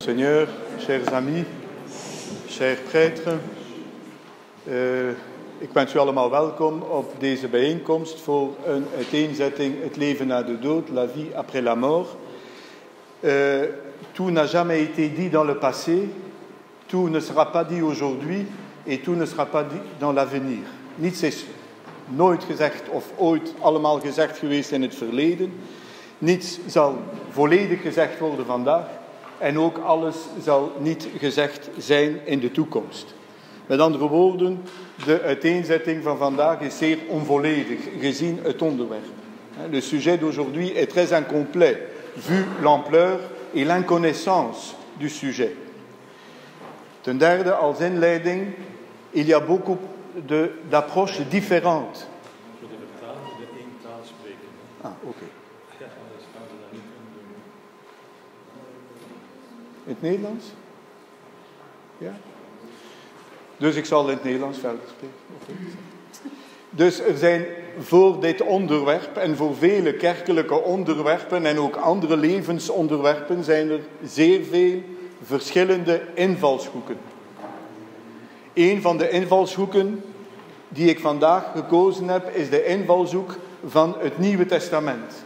Seigneur, chers amis, chers prêtres, ik wens u allemaal welkom op deze bijeenkomst voor een uiteenzetting het leven na de dood, la vie après la mort. Tout n'a jamais été dit dans le passé, tout ne sera pas dit aujourd'hui et tout ne sera pas dit dans l'avenir. Niets is nooit gezegd of ooit allemaal gezegd geweest in het verleden. Niets zal volledig gezegd worden vandaag. En ook alles zal niet gezegd zijn in de toekomst. Met andere woorden, de uiteenzetting van vandaag is zeer onvolledig, gezien het onderwerp. Le sujet d'aujourd'hui est très incomplet, vu l'ampleur et l'inconnaissance du sujet. Ten derde, als inleiding, il y a beaucoup d'approches différentes. Ah, oké. In het Nederlands? Ja? Dus ik zal in het Nederlands verder spreken. Okay. Dus er zijn voor dit onderwerp en voor vele kerkelijke onderwerpen en ook andere levensonderwerpen zijn er zeer veel verschillende invalshoeken. Een van de invalshoeken die ik vandaag gekozen heb is de invalshoek van het Nieuwe Testament.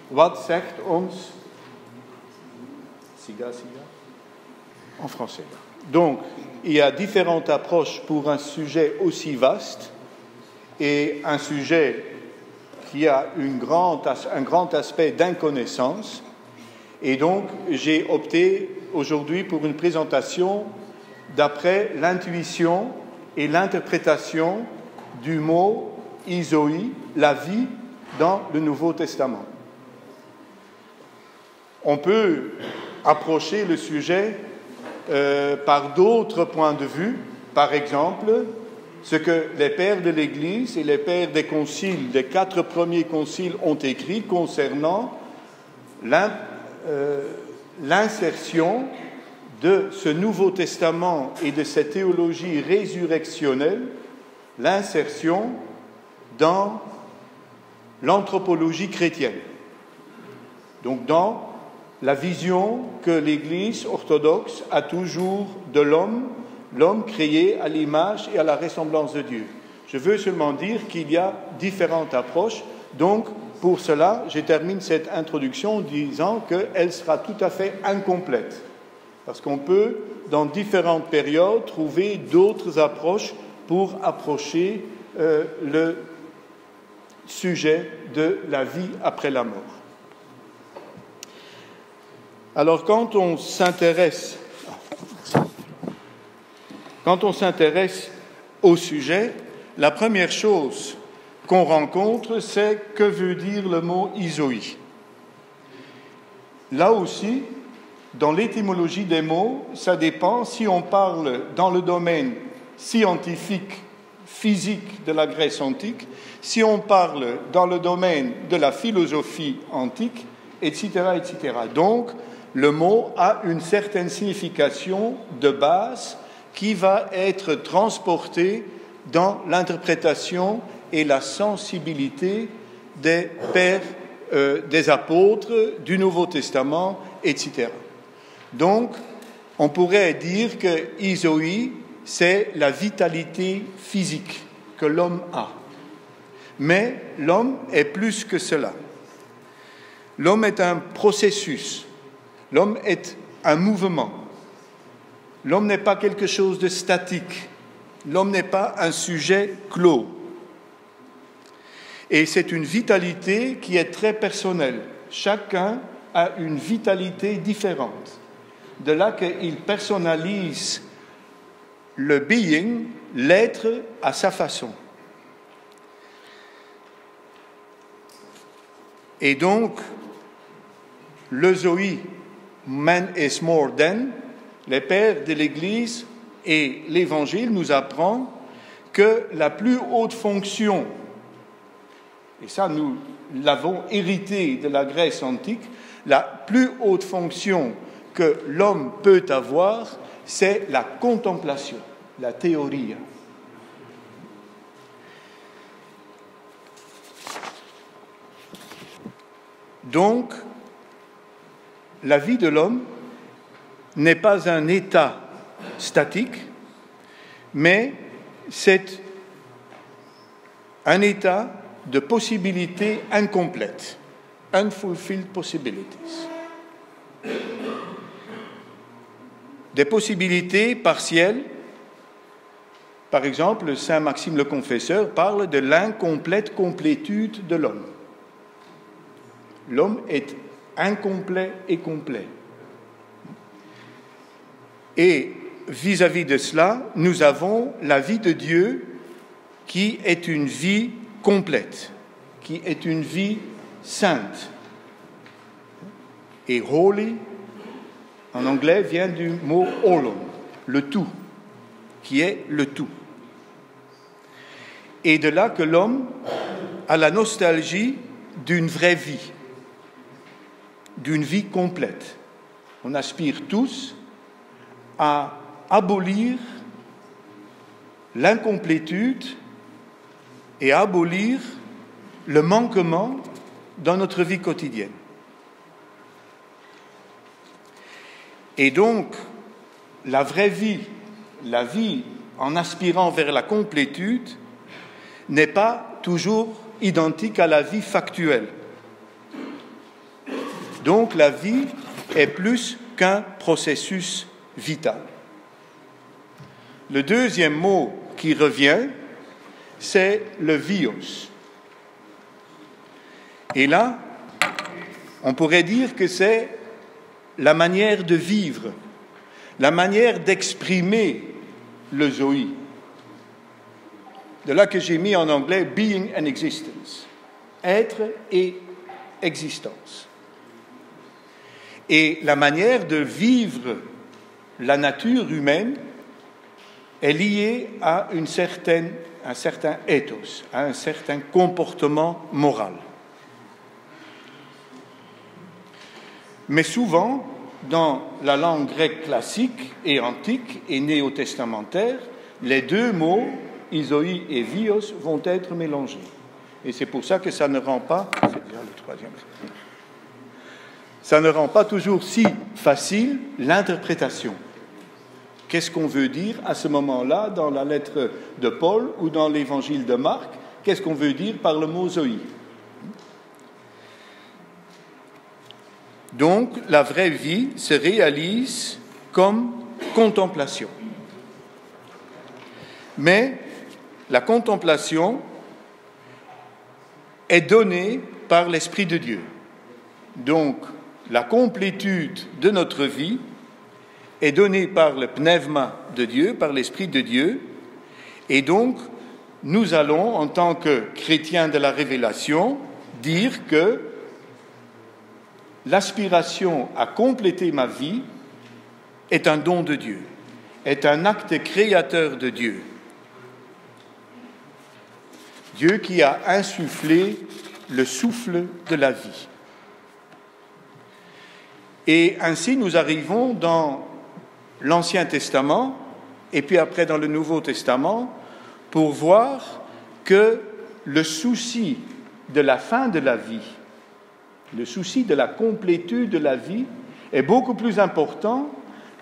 Wat zegt ons... Siga. En français. Donc, il y a différentes approches pour un sujet aussi vaste et un sujet qui a un grand aspect d'inconnaissance. Et donc, j'ai opté aujourd'hui pour une présentation d'après l'intuition et l'interprétation du mot Isoi, la vie dans le Nouveau Testament. On peut approcher le sujet par d'autres points de vue, par exemple, ce que les pères de l'Église et les pères des conciles, des 4 premiers conciles ont écrit concernant l'insertion de ce Nouveau Testament et de cette théologie résurrectionnelle, l'insertion dans l'anthropologie chrétienne. Donc dans la vision que l'Église orthodoxe a toujours de l'homme créé à l'image et à la ressemblance de Dieu. Je veux seulement dire qu'il y a différentes approches. Donc, pour cela, je termine cette introduction en disant qu'elle sera tout à fait incomplète. Parce qu'on peut, dans différentes périodes, trouver d'autres approches pour approcher le sujet de la vie après la mort. Alors, quand on s'intéresse au sujet, la première chose qu'on rencontre, c'est que veut dire le mot Isoi. Là aussi, dans l'étymologie des mots, ça dépend si on parle dans le domaine scientifique, physique de la Grèce antique, si on parle dans le domaine de la philosophie antique, etc., etc. Donc, le mot a une certaine signification de base qui va être transportée dans l'interprétation et la sensibilité des pères, des apôtres, du Nouveau Testament, etc. Donc, on pourrait dire que Isoi, c'est la vitalité physique que l'homme a. Mais l'homme est plus que cela. L'homme est un processus. L'homme est un mouvement. L'homme n'est pas quelque chose de statique. L'homme n'est pas un sujet clos. Et c'est une vitalité qui est très personnelle. Chacun a une vitalité différente. De là qu'il personnalise le being, l'être, à sa façon. Et donc, le Zoé, man is more than, les pères de l'Église et l'Évangile nous apprend que la plus haute fonction, et ça nous l'avons hérité de la Grèce antique, la plus haute fonction que l'homme peut avoir, c'est la contemplation, la théorie. Donc, la vie de l'homme n'est pas un état statique, mais c'est un état de possibilités incomplètes, unfulfilled possibilities. Des possibilités partielles. Par exemple, saint Maxime le Confesseur parle de l'incomplète complétude de l'homme. L'homme est incomplet et complet. Et vis-à-vis de cela, nous avons la vie de Dieu qui est une vie complète, qui est une vie sainte. Et holy, en anglais, vient du mot holon, le tout, qui est le tout. Et de là que l'homme a la nostalgie d'une vraie vie, d'une vie complète. On aspire tous à abolir l'incomplétude et à abolir le manquement dans notre vie quotidienne. Et donc, la vraie vie, la vie en aspirant vers la complétude, n'est pas toujours identique à la vie factuelle. Donc, la vie est plus qu'un processus vital. Le deuxième mot qui revient, c'est le vios. Et là, on pourrait dire que c'est la manière de vivre, la manière d'exprimer le zoé. De là que j'ai mis en anglais « being and existence », être et existence. Et la manière de vivre la nature humaine est liée à un certain ethos, à un certain comportement moral. Mais souvent, dans la langue grecque classique et antique et néo-testamentaire, les deux mots, isoi et vios, vont être mélangés. Et c'est pour ça que ça ne rend pas, c'est bien le troisième, ça ne rend pas toujours si facile l'interprétation. Qu'est-ce qu'on veut dire à ce moment-là dans la lettre de Paul ou dans l'évangile de Marc? Qu'est-ce qu'on veut dire par le mot zoé? Donc, la vraie vie se réalise comme contemplation. Mais la contemplation est donnée par l'Esprit de Dieu. Donc, la complétude de notre vie est donnée par le pneuma de Dieu, par l'Esprit de Dieu. Et donc, nous allons, en tant que chrétiens de la révélation, dire que l'aspiration à compléter ma vie est un don de Dieu, est un acte créateur de Dieu. Dieu qui a insufflé le souffle de la vie. Et ainsi, nous arrivons dans l'Ancien Testament et puis après dans le Nouveau Testament pour voir que le souci de la fin de la vie, le souci de la complétude de la vie est beaucoup plus important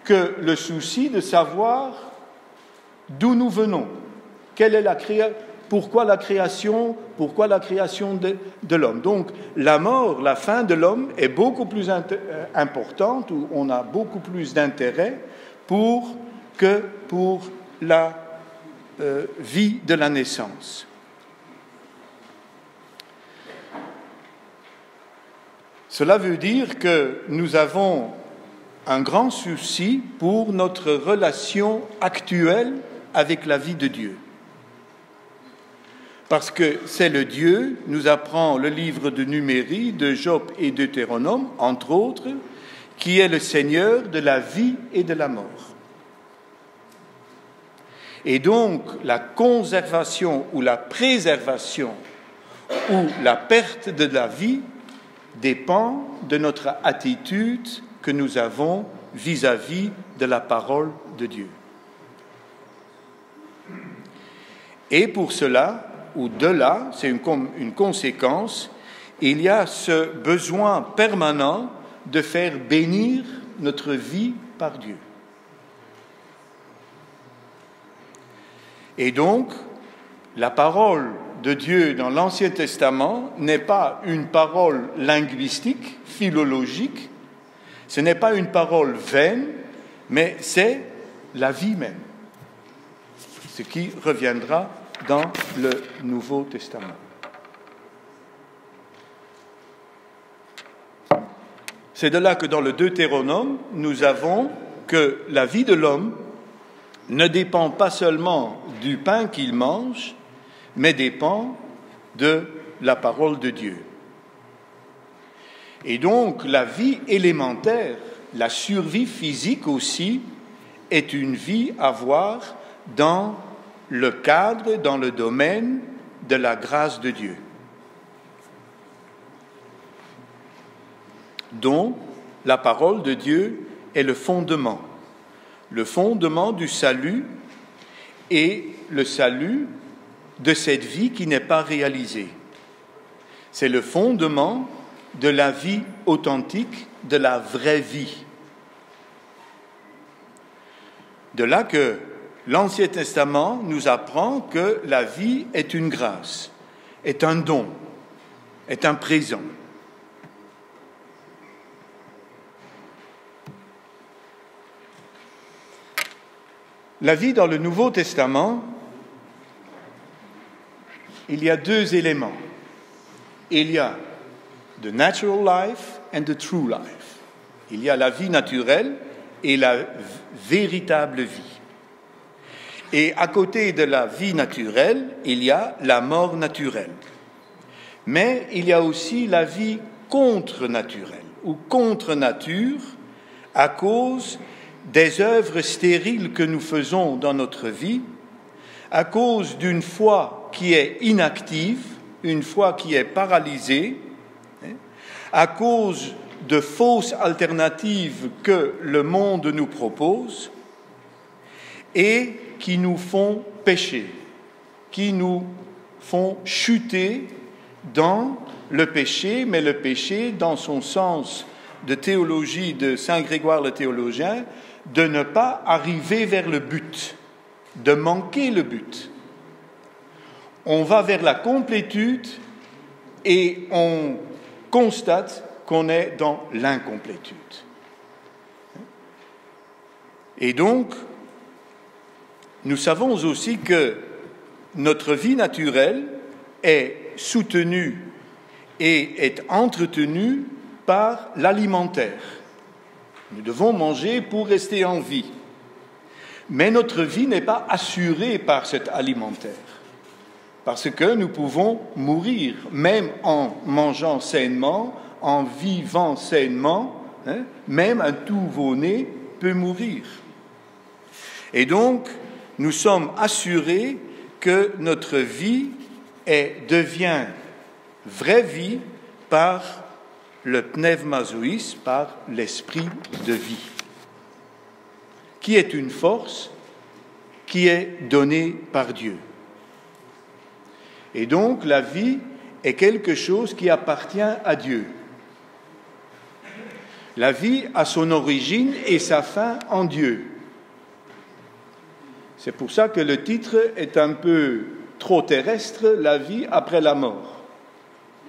que le souci de savoir d'où nous venons, quelle est pourquoi la création de l'homme. Donc la mort, la fin de l'homme est beaucoup plus importante, où on a beaucoup plus d'intérêt que pour la vie de la naissance. Cela veut dire que nous avons un grand souci pour notre relation actuelle avec la vie de Dieu. Parce que c'est le Dieu, nous apprend le livre de Numérie, de Job et Deutéronome, entre autres, qui est le Seigneur de la vie et de la mort. Et donc, la conservation ou la préservation où la perte de la vie dépend de notre attitude que nous avons vis-à-vis de la parole de Dieu. Et pour cela, ou de là, c'est une conséquence, il y a ce besoin permanent de faire bénir notre vie par Dieu. Et donc, la parole de Dieu dans l'Ancien Testament n'est pas une parole linguistique, philologique, ce n'est pas une parole vaine, mais c'est la vie même, ce qui reviendra dans le Nouveau Testament. C'est de là que dans le Deutéronome, nous avons que la vie de l'homme ne dépend pas seulement du pain qu'il mange, mais dépend de la parole de Dieu. Et donc, la vie élémentaire, la survie physique aussi, est une vie à voir dans le cadre, dans le domaine de la grâce de Dieu, dont la parole de Dieu est le fondement du salut et le salut de cette vie qui n'est pas réalisée. C'est le fondement de la vie authentique, de la vraie vie. De là que l'Ancien Testament nous apprend que la vie est une grâce, est un don, est un présent. La vie dans le Nouveau Testament, il y a deux éléments. Il y a the natural life and the true life. Il y a la vie naturelle et la véritable vie. Et à côté de la vie naturelle, il y a la mort naturelle. Mais il y a aussi la vie contre-naturelle ou contre-nature à cause des œuvres stériles que nous faisons dans notre vie, à cause d'une foi qui est inactive, une foi qui est paralysée, à cause de fausses alternatives que le monde nous propose et qui nous font pécher, qui nous font chuter dans le péché, mais le péché dans son sens de théologie de Saint Grégoire le théologien, de ne pas arriver vers le but, de manquer le but. On va vers la complétude et on constate qu'on est dans l'incomplétude. Et donc, nous savons aussi que notre vie naturelle est soutenue et est entretenue par l'alimentaire. Nous devons manger pour rester en vie. Mais notre vie n'est pas assurée par cet alimentaire. Parce que nous pouvons mourir, même en mangeant sainement, en vivant sainement, même un nouveau-né peut mourir. Et donc, nous sommes assurés que notre vie devient vraie vie par le pneumazoïs, par l'esprit de vie, qui est une force qui est donnée par Dieu. Et donc, la vie est quelque chose qui appartient à Dieu. La vie a son origine et sa fin en Dieu. C'est pour ça que le titre est un peu trop terrestre, la vie après la mort.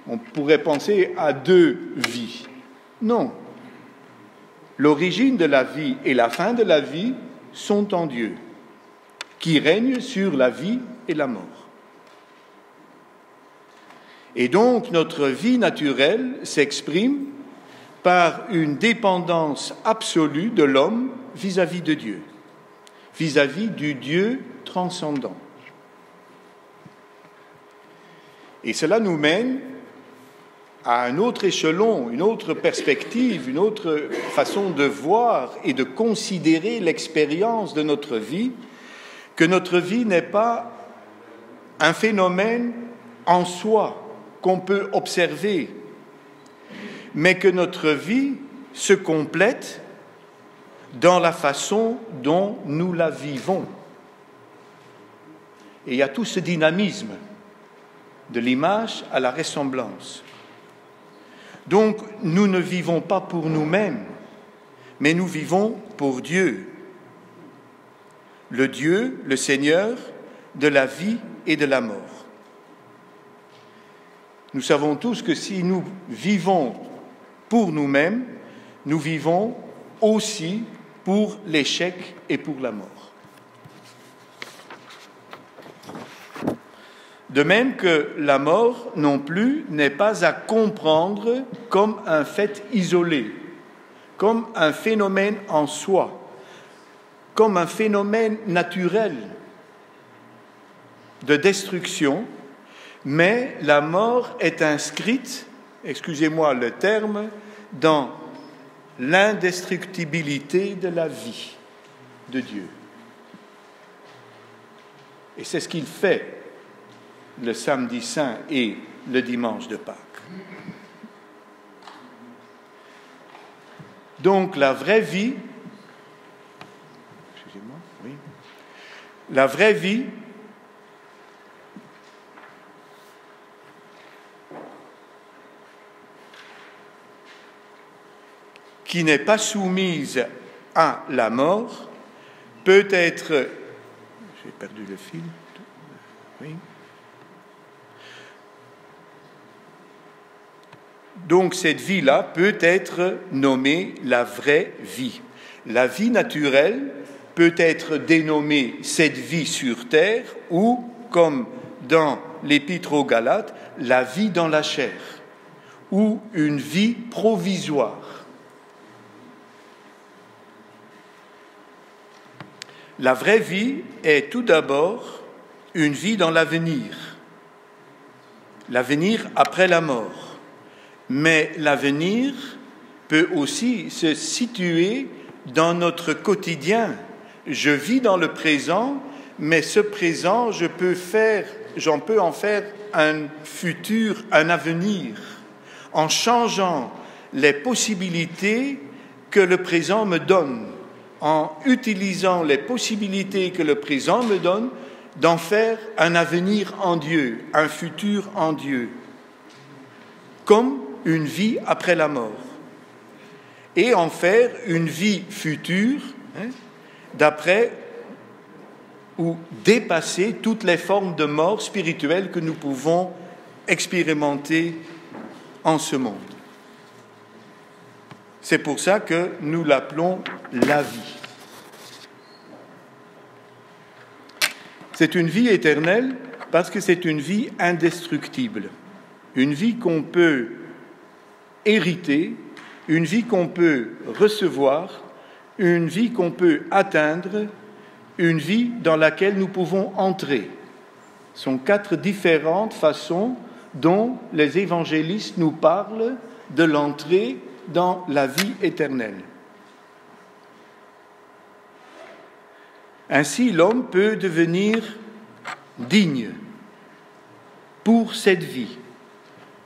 On pourrait penser à deux vies. Non. L'origine de la vie et la fin de la vie sont en Dieu, qui règne sur la vie et la mort. Et donc, notre vie naturelle s'exprime par une dépendance absolue de l'homme vis-à-vis de Dieu, vis-à-vis du Dieu transcendant. Et cela nous mène à un autre échelon, une autre perspective, une autre façon de voir et de considérer l'expérience de notre vie, que notre vie n'est pas un phénomène en soi qu'on peut observer, mais que notre vie se complète dans la façon dont nous la vivons. Et il y a tout ce dynamisme de l'image à la ressemblance. Donc, nous ne vivons pas pour nous-mêmes, mais nous vivons pour Dieu. Le Dieu, le Seigneur de la vie et de la mort. Nous savons tous que si nous vivons pour nous-mêmes, nous vivons aussi pour l'échec et pour la mort. De même que la mort non plus n'est pas à comprendre comme un fait isolé, comme un phénomène en soi, comme un phénomène naturel de destruction, mais la mort est inscrite, excusez-moi le terme, dans l'indestructibilité de la vie de Dieu. Et c'est ce qu'il fait le samedi saint et le dimanche de Pâques. Donc la vraie vie, la vraie vie qui n'est pas soumise à la mort peut être... J'ai perdu le fil. Oui. Donc cette vie-là peut être nommée la vraie vie. La vie naturelle peut être dénommée cette vie sur terre ou, comme dans l'Épître aux Galates, la vie dans la chair ou une vie provisoire. La vraie vie est tout d'abord une vie dans l'avenir après la mort. Mais l'avenir peut aussi se situer dans notre quotidien. Je vis dans le présent, mais ce présent, j'en peux en faire un futur, un avenir, en changeant les possibilités que le présent me donne, en utilisant les possibilités que le présent me donne, d'en faire un avenir en Dieu, un futur en Dieu, comme une vie après la mort, et en faire une vie future, d'après ou dépasser toutes les formes de mort spirituelle que nous pouvons expérimenter en ce monde. C'est pour ça que nous l'appelons la vie. C'est une vie éternelle parce que c'est une vie indestructible, une vie qu'on peut hériter, une vie qu'on peut recevoir, une vie qu'on peut atteindre, une vie dans laquelle nous pouvons entrer. Ce sont 4 différentes façons dont les évangélistes nous parlent de l'entrée dans la vie éternelle. Ainsi, l'homme peut devenir digne pour cette vie,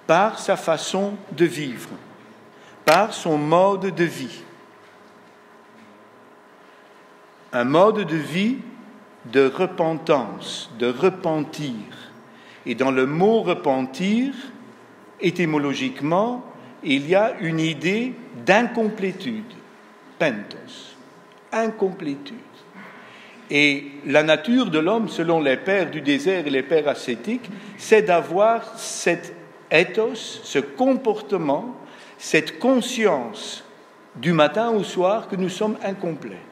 par sa façon de vivre, par son mode de vie. Un mode de vie de repentance, de repentir. Et dans le mot repentir, étymologiquement, il y a une idée d'incomplétude, pentos, incomplétude. Et la nature de l'homme, selon les pères du désert et les pères ascétiques, c'est d'avoir cet ethos, ce comportement, cette conscience du matin au soir que nous sommes incomplets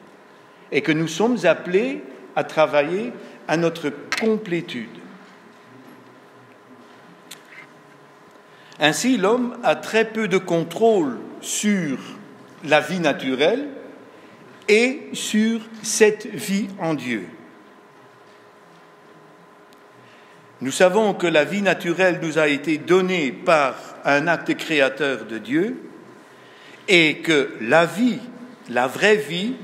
et que nous sommes appelés à travailler à notre complétude. Ainsi, l'homme a très peu de contrôle sur la vie naturelle et sur cette vie en Dieu. Nous savons que la vie naturelle nous a été donnée par un acte créateur de Dieu et que la vie, la vraie vie,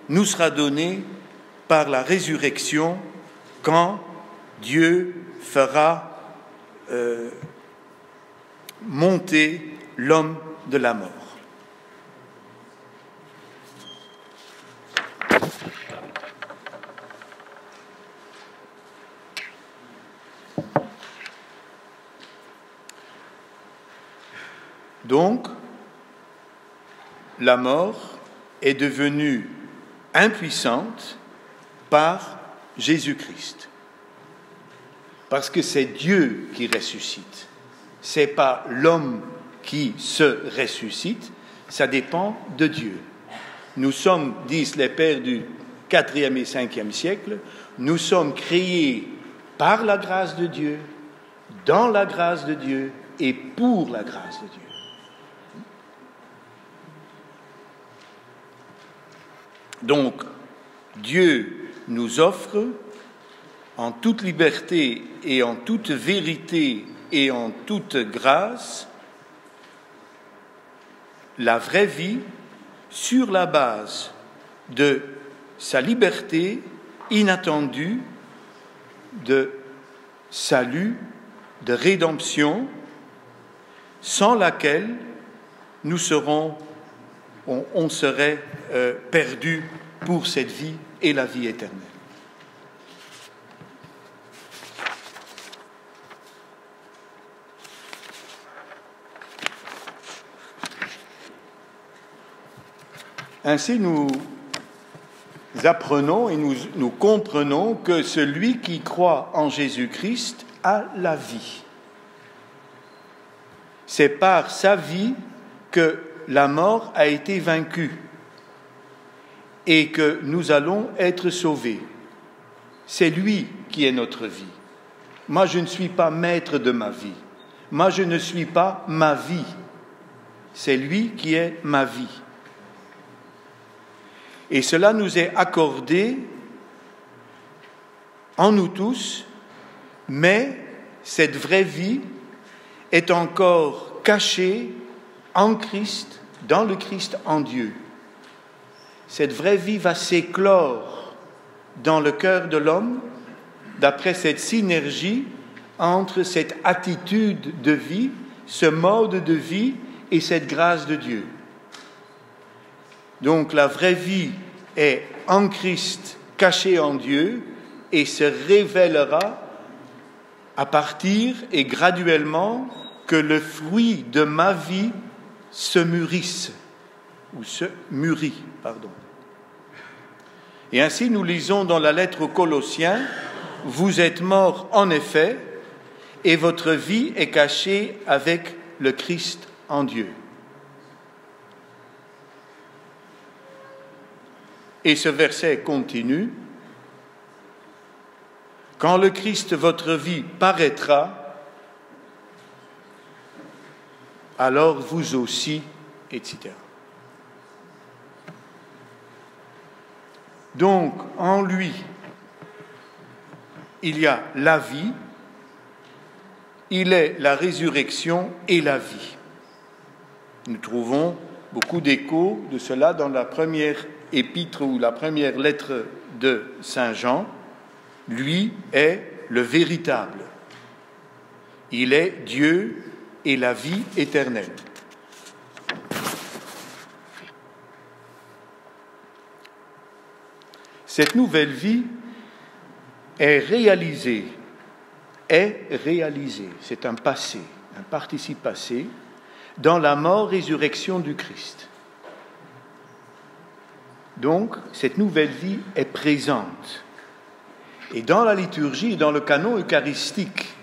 nous sera donnée par la résurrection quand Dieu fera monter l'homme de la mort. Donc, la mort est devenue impuissante par Jésus-Christ. Parce que c'est Dieu qui ressuscite. Ce n'est pas l'homme qui se ressuscite, ça dépend de Dieu. Nous sommes, disent les pères du IVe et Ve siècle, nous sommes créés par la grâce de Dieu, dans la grâce de Dieu et pour la grâce de Dieu. Donc, Dieu nous offre en toute liberté et en toute vérité et en toute grâce la vraie vie sur la base de sa liberté inattendue de salut, de rédemption, sans laquelle nous serons on serait perdu pour cette vie et la vie éternelle. Ainsi, nous apprenons et nous comprenons que celui qui croit en Jésus-Christ a la vie. C'est par sa vie que la mort a été vaincue et que nous allons être sauvés. C'est lui qui est notre vie. Moi, je ne suis pas maître de ma vie. Moi, je ne suis pas ma vie. C'est lui qui est ma vie. Et cela nous est accordé en nous tous, mais cette vraie vie est encore cachée en Christ, dans le Christ en Dieu. Cette vraie vie va s'éclore dans le cœur de l'homme d'après cette synergie entre cette attitude de vie, ce mode de vie et cette grâce de Dieu. Donc la vraie vie est en Christ, cachée en Dieu, et se révélera à partir et graduellement que le fruit de ma vie se mûrisse, ou se mûrit, pardon. Et ainsi nous lisons dans la lettre aux Colossiens, « Vous êtes morts en effet, et votre vie est cachée avec le Christ en Dieu. » Et ce verset continue, « Quand le Christ, votre vie, paraîtra, alors vous aussi, etc. » Donc, en lui, il y a la vie, il est la résurrection et la vie. Nous trouvons beaucoup d'échos de cela dans la première épître ou la première lettre de Saint Jean. Lui est le véritable. Il est Dieu et la vie éternelle. Cette nouvelle vie est réalisée, c'est un passé, un participe passé, dans la mort-résurrection du Christ. Donc, cette nouvelle vie est présente. Et dans la liturgie, dans le canon eucharistique,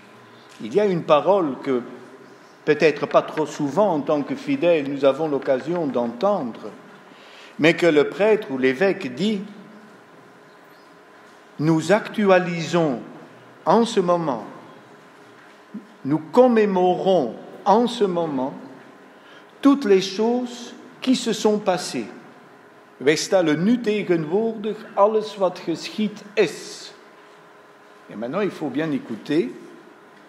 il y a une parole que, peut-être pas trop souvent en tant que fidèles, nous avons l'occasion d'entendre, mais que le prêtre ou l'évêque dit: nous actualisons en ce moment, nous commémorons en ce moment toutes les choses qui se sont passées. Wij stellen nu tegenwoordig alles wat geschied is. Et maintenant, il faut bien écouter.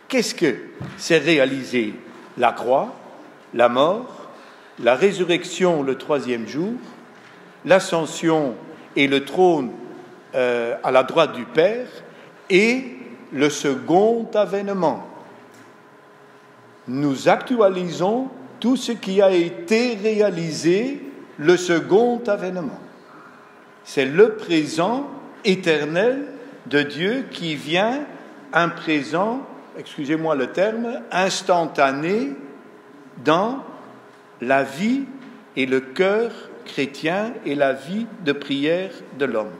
Qu'est-ce que c'est réalisé? La croix, la mort, la résurrection le 3e jour, l'ascension et le trône à la droite du Père, et le second avènement. nous actualisons tout ce qui a été réalisé, le second avènement. C'est le présent éternel de Dieu qui vient, un présent, excusez-moi le terme, instantané dans la vie et le cœur chrétien et la vie de prière de l'homme.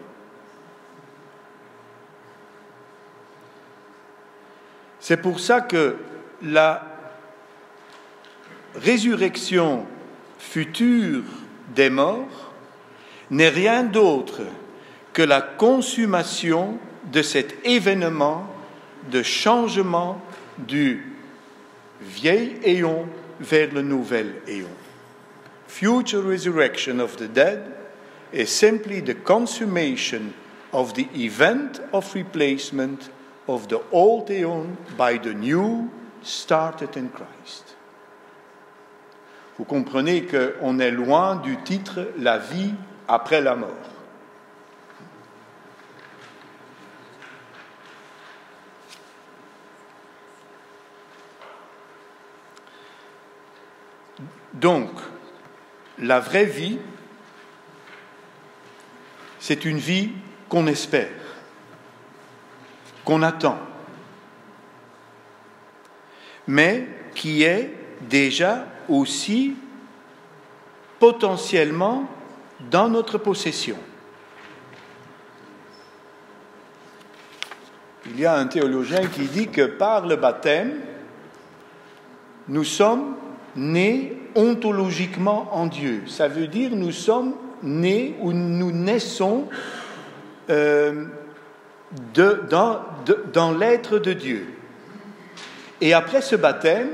C'est pour ça que la résurrection future des morts n'est rien d'autre que la consommation de cet événement de changement du vieil éon vers le nouvel éon. Future resurrection of the dead is simply the consummation of the event of replacement of the old aeon by the new started in Christ. Vous comprenez qu'on est loin du titre « La vie après la mort ». Donc, la vraie vie, c'est une vie qu'on espère, qu'on attend, mais qui est déjà aussi potentiellement dans notre possession. Il y a un théologien qui dit que par le baptême, nous sommes nés ontologiquement en Dieu. Ça veut dire nous sommes nés ou nous naissons dans l'être de Dieu. Et après ce baptême,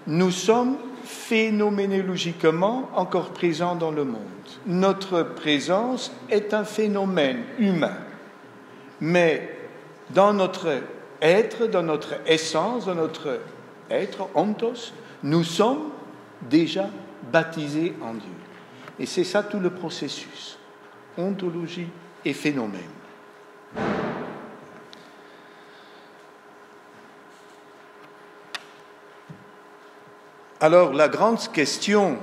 nous sommes phénoménologiquement encore présents dans le monde. Notre présence est un phénomène humain, mais dans notre être, dans notre essence, dans notre être, ontos, nous sommes déjà baptisés en Dieu. Et c'est ça tout le processus, ontologie et phénomène. Alors, la grande question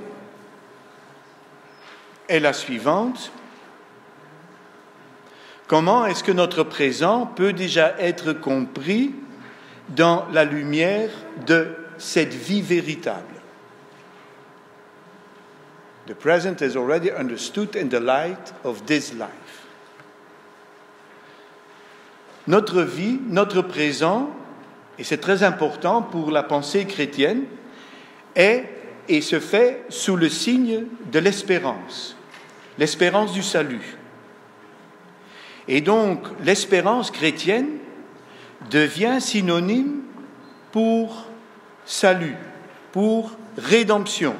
est la suivante. Comment est-ce que notre présent peut déjà être compris dans la lumière de cette vie véritable? The present is already understood in the light of this life. Notre vie, notre présent, et c'est très important pour la pensée chrétienne, est et se fait sous le signe de l'espérance du salut. Et donc, l'espérance chrétienne devient synonyme pour salut, pour rédemption.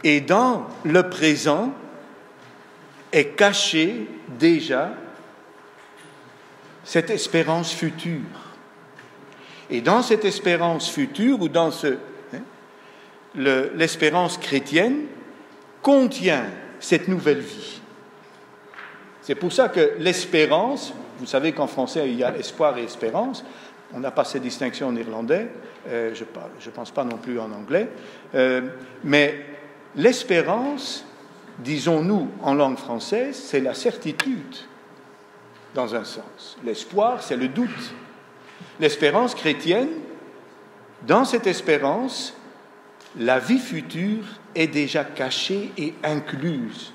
Et dans le présent est cachée déjà cette espérance future. Et dans cette espérance future, ou dans l'espérance chrétienne, contient cette nouvelle vie. C'est pour ça que l'espérance, vous savez qu'en français il y a espoir et espérance, on n'a pas cette distinction en irlandais, je ne pense pas non plus en anglais, mais l'espérance, disons-nous en langue française, c'est la certitude, dans un sens. L'espoir, c'est le doute. L'espérance chrétienne, dans cette espérance, la vie future est déjà cachée et incluse.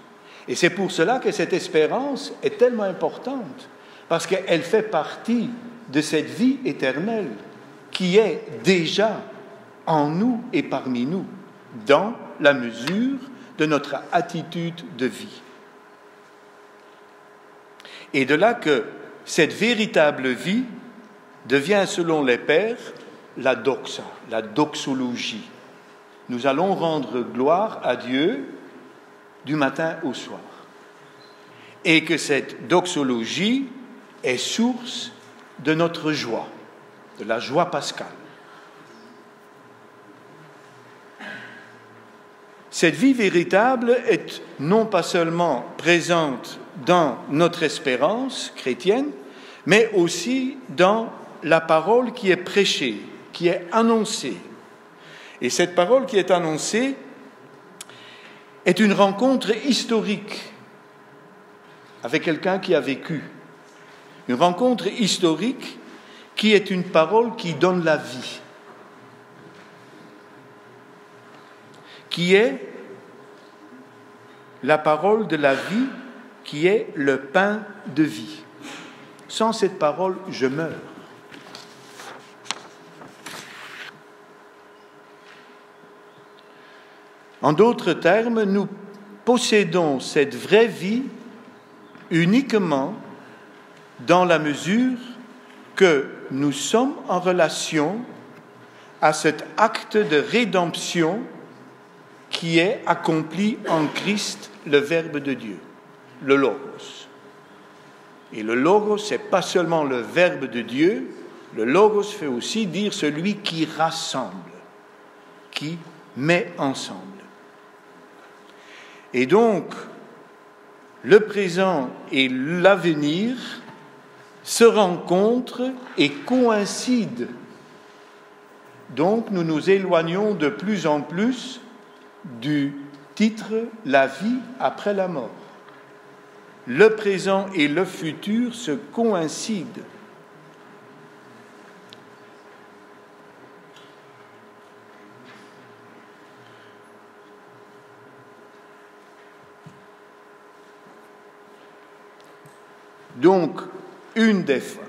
Et c'est pour cela que cette espérance est tellement importante, parce qu'elle fait partie de cette vie éternelle qui est déjà en nous et parmi nous, dans la mesure de notre attitude de vie. Et de là que cette véritable vie devient, selon les pères, la doxa, la doxologie. Nous allons rendre gloire à Dieu du matin au soir. Et que cette doxologie est source de notre joie, de la joie pascale. Cette vie véritable est non pas seulement présente dans notre espérance chrétienne, mais aussi dans la parole qui est prêchée, qui est annoncée. Et cette parole qui est annoncée est une rencontre historique avec quelqu'un qui a vécu. Une rencontre historique qui est une parole qui donne la vie, qui est la parole de la vie, qui est le pain de vie. Sans cette parole, je meurs. En d'autres termes, nous possédons cette vraie vie uniquement dans la mesure que nous sommes en relation à cet acte de rédemption qui est accompli en Christ, le Verbe de Dieu, le Logos. Et le Logos, ce n'est pas seulement le Verbe de Dieu, le Logos fait aussi dire celui qui rassemble, qui met ensemble. Et donc, le présent et l'avenir se rencontrent et coïncident. Donc, nous nous éloignons de plus en plus du titre « La vie après la mort ». Le présent et le futur se coïncident. Donc,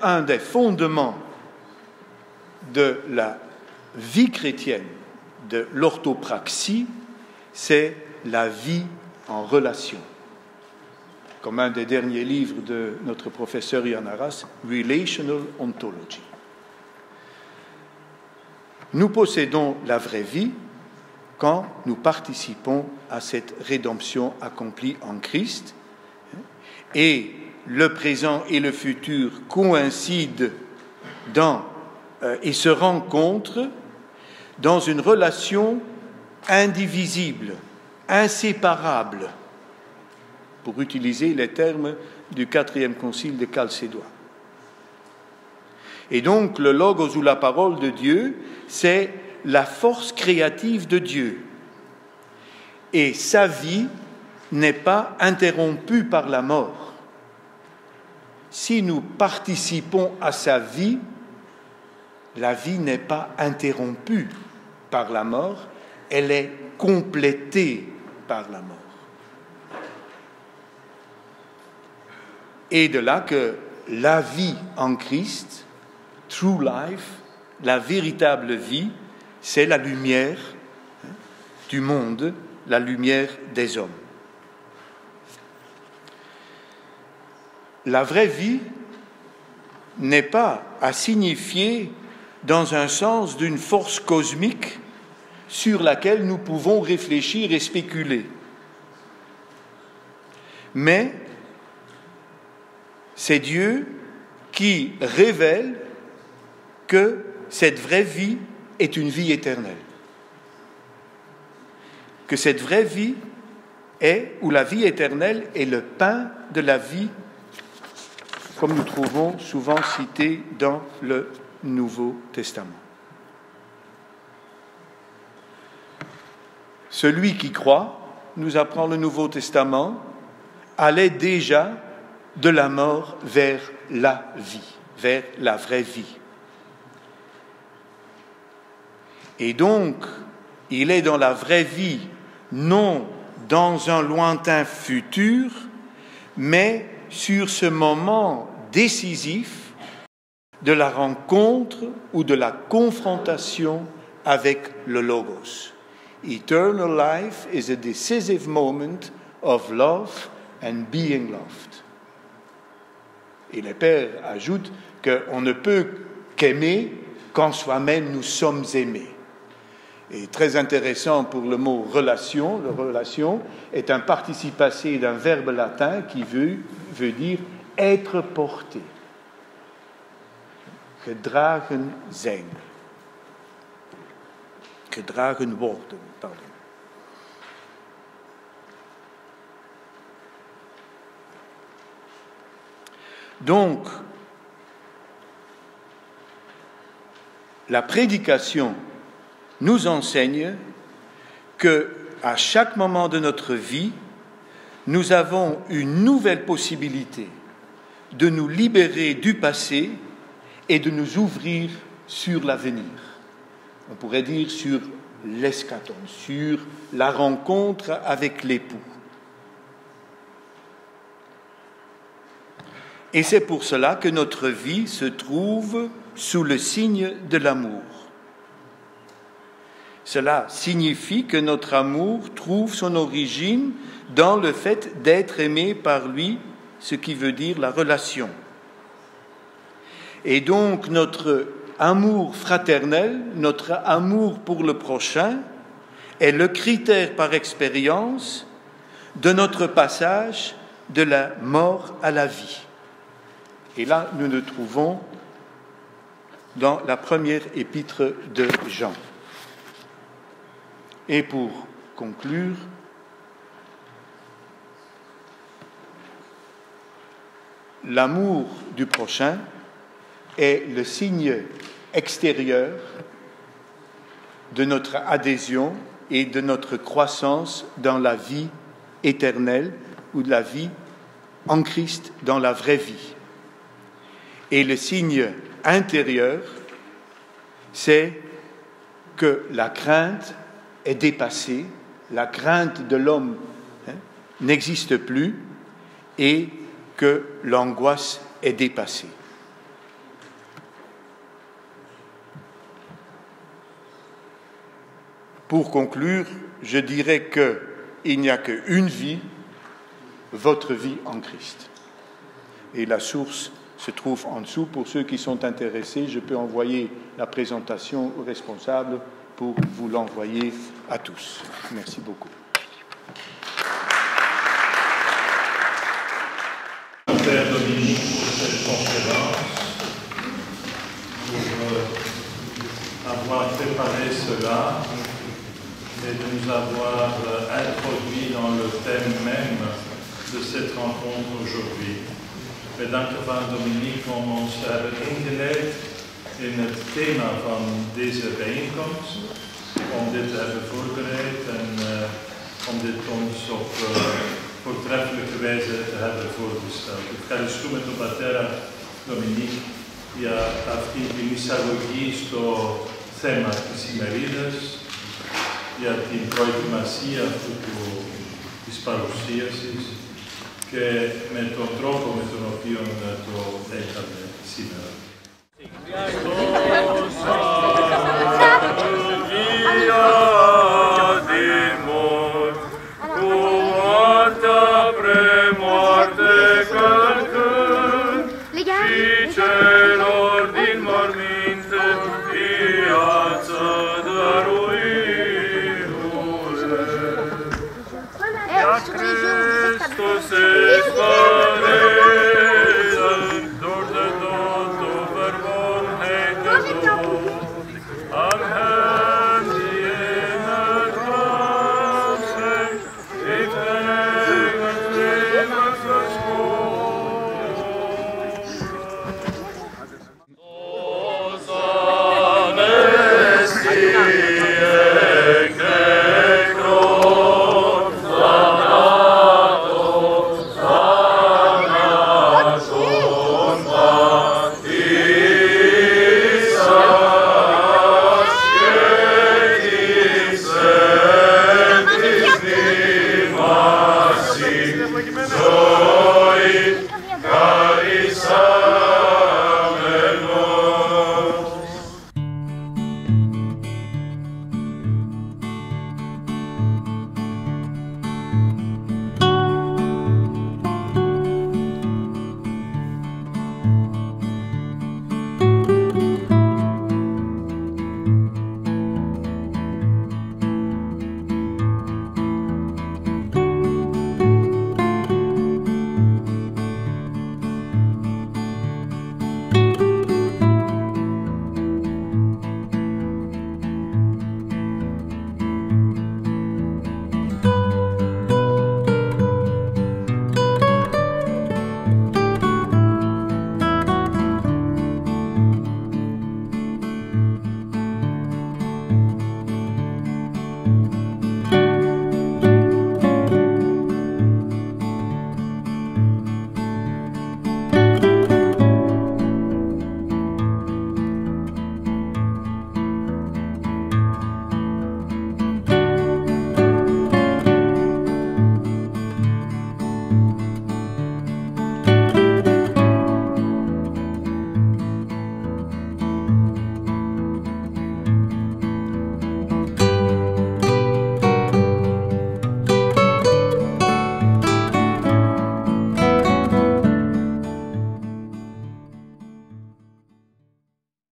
un des fondements de la vie chrétienne, de l'orthopraxie, c'est la vie en relation. Comme un des derniers livres de notre professeur Yann Arras, Relational Ontology. Nous possédons la vraie vie quand nous participons à cette rédemption accomplie en Christ, et le présent et le futur coïncident et se rencontrent dans une relation indivisible, inséparable, pour utiliser les termes du 4e concile de Chalcédoine. Et donc, le Logos ou la parole de Dieu, c'est la force créative de Dieu. Et sa vie n'est pas interrompue par la mort. Si nous participons à sa vie, la vie n'est pas interrompue par la mort, elle est complétée par la mort. Et de là que la vie en Christ, true life, la véritable vie, c'est la lumière du monde, la lumière des hommes. La vraie vie n'est pas à signifier dans un sens d'une force cosmique sur laquelle nous pouvons réfléchir et spéculer. Mais c'est Dieu qui révèle que cette vraie vie est une vie éternelle. Que cette vraie vie ou la vie éternelle est le pain de la vie, comme nous trouvons souvent cité dans le Nouveau Testament. Celui qui croit, nous apprend le Nouveau Testament, allait déjà de la mort vers la vie, vers la vraie vie. Et donc, il est dans la vraie vie, non dans un lointain futur, mais sur ce moment décisif de la rencontre ou de la confrontation avec le Logos. Eternal life is a decisive moment of love and being loved. Et les pères ajoutent qu'on ne peut qu'aimer quand soi-même nous sommes aimés. Et très intéressant pour le mot relation, la relation est un participe passé d'un verbe latin qui veut dire être porté. Gedragen zijn. Gedragen worden, pardon. Donc, la prédication nous enseigne qu'à chaque moment de notre vie, nous avons une nouvelle possibilité de nous libérer du passé et de nous ouvrir sur l'avenir. On pourrait dire sur l'eschaton, sur la rencontre avec l'époux. Et c'est pour cela que notre vie se trouve sous le signe de l'amour. Cela signifie que notre amour trouve son origine dans le fait d'être aimé par lui, ce qui veut dire la relation. Et donc notre amour fraternel, notre amour pour le prochain, est le critère par expérience de notre passage de la mort à la vie. Et là, nous nous trouvons dans la première épître de Jean. Et pour conclure, l'amour du prochain est le signe extérieur de notre adhésion et de notre croissance dans la vie éternelle ou de la vie en Christ dans la vraie vie. Et le signe intérieur, c'est que la crainte est dépassée, la crainte de l'homme n'existe plus et que l'angoisse est dépassée. Pour conclure, je dirais qu'il n'y a qu'une vie, votre vie en Christ. Et la source se trouve en dessous. Pour ceux qui sont intéressés, je peux envoyer la présentation au responsable pour vous l'envoyer à tous. Merci beaucoup. Père Dominique pour cette conférence, pour avoir préparé cela et de nous avoir introduit dans le thème même de cette rencontre aujourd'hui. We danken van Dominique om ons te hebben ingeleid in het thema van deze bijeenkomst, om dit te hebben voorbereid en om dit ons op voortreffelijke wijze te hebben voorgesteld. Ευχαριστούμε τον πατέρα Dominique για αυτή την εισαγωγή στο θέμα της ημερίδας, για την προετοιμασία αυτού της παρουσίασης και με τον τρόπο με τον οποίο το έκανε σήμερα. Χριστός